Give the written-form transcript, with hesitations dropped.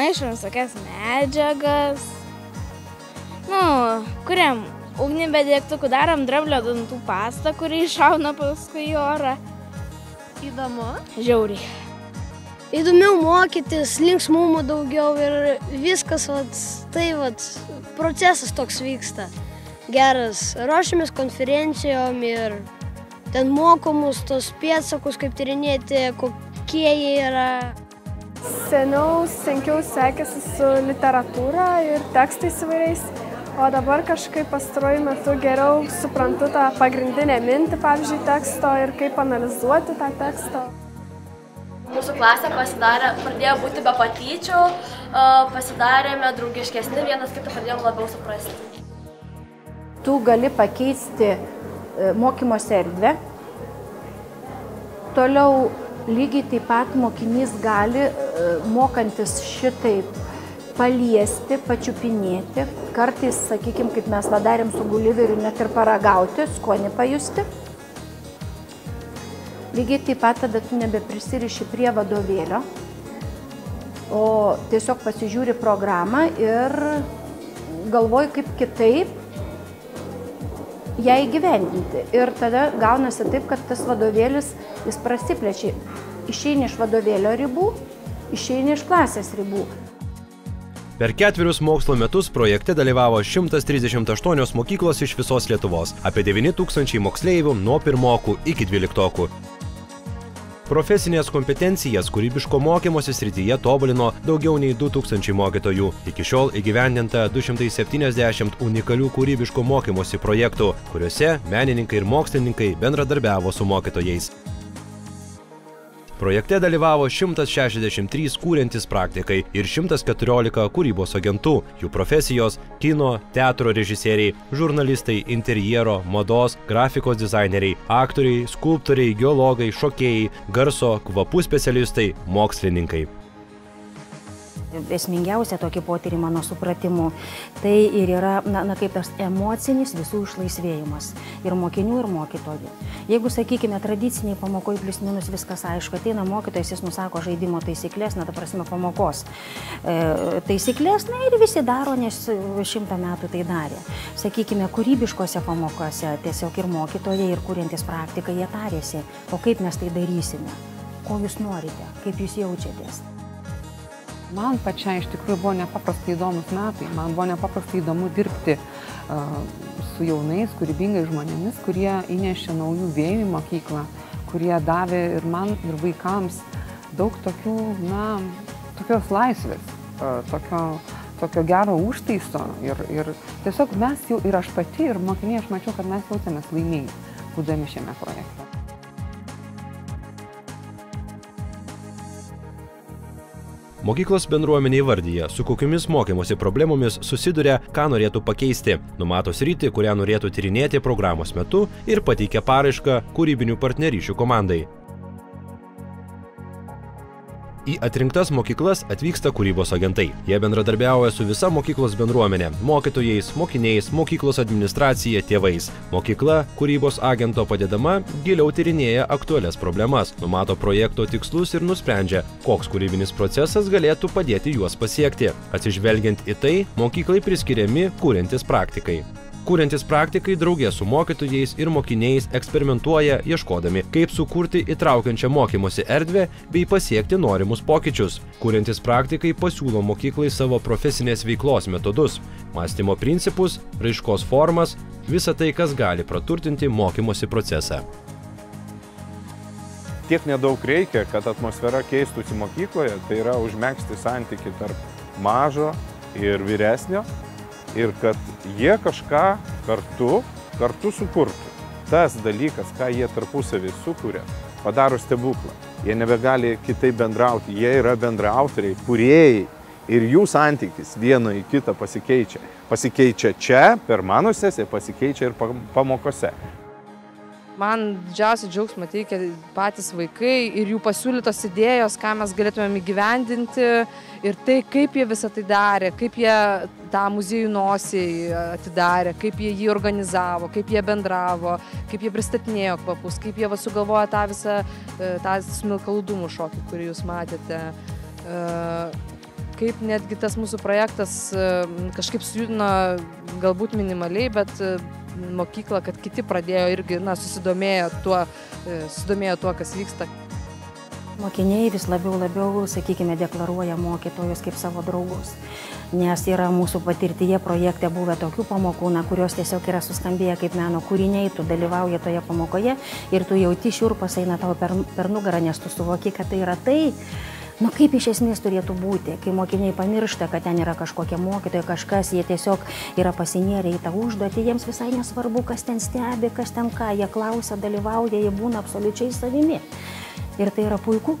maišom visokias medžiagas. Kuriam ugnį be degtukų, darom dramblio dantų pastą, kurį iššauna paskui į orą. Įdomu? Žiauriai. Įdomiau mokytis, linksmumų daugiau ir viskas, procesas toks vyksta. Geras, ruošiamės konferencijom ir ten mokomus tos pėdsakus, kaip tyrinėti, kokie jie yra. Seniau sunkiau sekėsi su literatūra ir tekstais įvairiais, o dabar kažkaip pastaruoju metu geriau suprantu tą pagrindinę mintį, pavyzdžiui, teksto ir kaip analizuoti tą tekstą. Mūsų klasė pradėjo būti be patyčių, pasidarėme draugiškesni, vienas kitą pradėjome labiau suprasti. Tu gali pakeisti mokymosi erdvę, toliau lygiai taip pat mokinys gali, mokantis šitaip, paliesti, pačiupinėti, kartais, sakykime, kaip mes darėm su Gulliveriu, net ir paragauti, skonį pajusti. Lygiai taip pat tada tu nebeprisiriši prie vadovėlio, o tiesiog pasižiūri programą ir galvoji, kaip kitaip ją įgyvendinti. Ir tada gaunasi taip, kad tas vadovėlis, jis prasiplečia. Išeini iš vadovėlio ribų, išeini iš klasės ribų. Per 4 mokslo metus projekte dalyvavo 138 mokyklos iš visos Lietuvos, apie 9000 moksleivių nuo pirmokų iki 12. Profesinės kompetencijas kūrybiško mokymosi srityje tobulino daugiau nei 2000 mokytojų. Iki šiol įgyvendinta 270 unikalių kūrybiško mokymosi projektų, kuriuose menininkai ir mokslininkai bendradarbiavo su mokytojais. Projekte dalyvavo 163 kūriantys praktikai ir 114 kūrybos agentų. Jų profesijos – kino, teatro režisieriai, žurnalistai, interjero, mados, grafikos dizaineriai, aktoriai, skulptoriai, geologai, šokėjai, garso, kvapų specialistai, mokslininkai. Esmingiausia tokį potyrį mano supratimu, tai ir yra, kaip tas emocinis visų išlaisvėjimas ir mokinių, ir mokytojų. Jeigu, sakykime, tradiciniai pamokoje plius minus viskas aišku, ateina mokytojas, jis nusako žaidimo taisyklės, ta prasme pamokos taisyklės, ir visi daro, nes 100 metų tai darė. Sakykime, kūrybiškose pamokose tiesiog ir mokytojai, ir kuriantis praktiką, jie tarėsi, o kaip mes tai darysime, ko jūs norite, kaip jūs jaučiatės. Man pačiai iš tikrųjų buvo nepaprastai įdomus metai. Man buvo nepaprastai įdomu dirbti su jaunais, kūrybingais žmonėmis, kurie įnešė naujų vėjų į mokyklą, kurie davė ir man, ir vaikams daug tokių, tokios laisvės, tokio gero užtaiso. Ir tiesiog mes jau, ir aš pati, ir mokiniai, aš mačiau, kad mes jautėmės laimingi, būdami šiame projekte. Mokyklos bendruomenė įvardyja, su kokiomis mokymosi problemomis susiduria, ką norėtų pakeisti, numato sritį, kurią norėtų tyrinėti programos metu ir pateikia paraišką kūrybinių partnerysčių komandai. Į atrinktas mokyklas atvyksta kūrybos agentai. Jie bendradarbiauja su visa mokyklos bendruomenė – mokytojais, mokiniais, mokyklos administracija, tėvais. Mokykla kūrybos agento padedama giliau tyrinėja aktualias problemas, numato projekto tikslus ir nusprendžia, koks kūrybinis procesas galėtų padėti juos pasiekti. Atsižvelgiant į tai, mokyklai priskiriami kuriantys praktikai. Kuriantys praktikai draugė su mokytojais ir mokiniais eksperimentuoja, ieškodami, kaip sukurti įtraukiančią mokymosi erdvę bei pasiekti norimus pokyčius. Kuriantys praktikai pasiūlo mokyklai savo profesinės veiklos metodus, mąstymo principus, raiškos formas, visą tai, kas gali praturtinti mokymosi procesą. Tiek nedaug reikia, kad atmosfera keistųsi mokykloje, tai yra užmegzti santykį tarp mažo ir vyresnio, ir kad jie kažką kartu sukurtų. Tas dalykas, ką jie tarpusavį sukuria, padaro stebuklą. Jie nebegali kitaip bendrauti, jie yra bendraautoriai, kūrėjai ir jų santykis vieno į kitą pasikeičia. Pasikeičia čia, per mano sesiją, pasikeičia ir pamokose. Man didžiausią džiaugsmą teikia patys vaikai ir jų pasiūlytos idėjos, ką mes galėtumėm įgyvendinti ir tai, kaip jie visą tai darė, kaip jie tą muziejų nosiai atidarė, kaip jie jį organizavo, kaip jie bendravo, kaip jie pristatinėjo kvapus, kaip jie sugalvojo tą visą tą smilkalų dūmų šokį, kurį jūs matėte, kaip netgi tas mūsų projektas kažkaip sujudino galbūt minimaliai, bet mokykla, kad kiti pradėjo irgi susidomėjo tuo, kas vyksta. Mokiniai vis labiau, sakykime, deklaruoja mokytojus kaip savo draugus, nes yra mūsų patirtyje projekte buvę tokių pamokų, kurios tiesiog yra suskambėję kaip meno kūriniai, tu dalyvauji toje pamokoje ir tu jauti šiurpas eina tau per nugarą, nes tu suvoki, kad tai yra tai, kaip iš esmės turėtų būti, kai mokiniai pamiršta, kad ten yra kažkokie mokytojai, kažkas, jie tiesiog yra pasinėrę į tą užduotį, jiems visai nesvarbu, kas ten stebi, kas ten ką, jie klausia, dalyvauja, jie būna absoliučiai savimi. Ir tai yra puiku.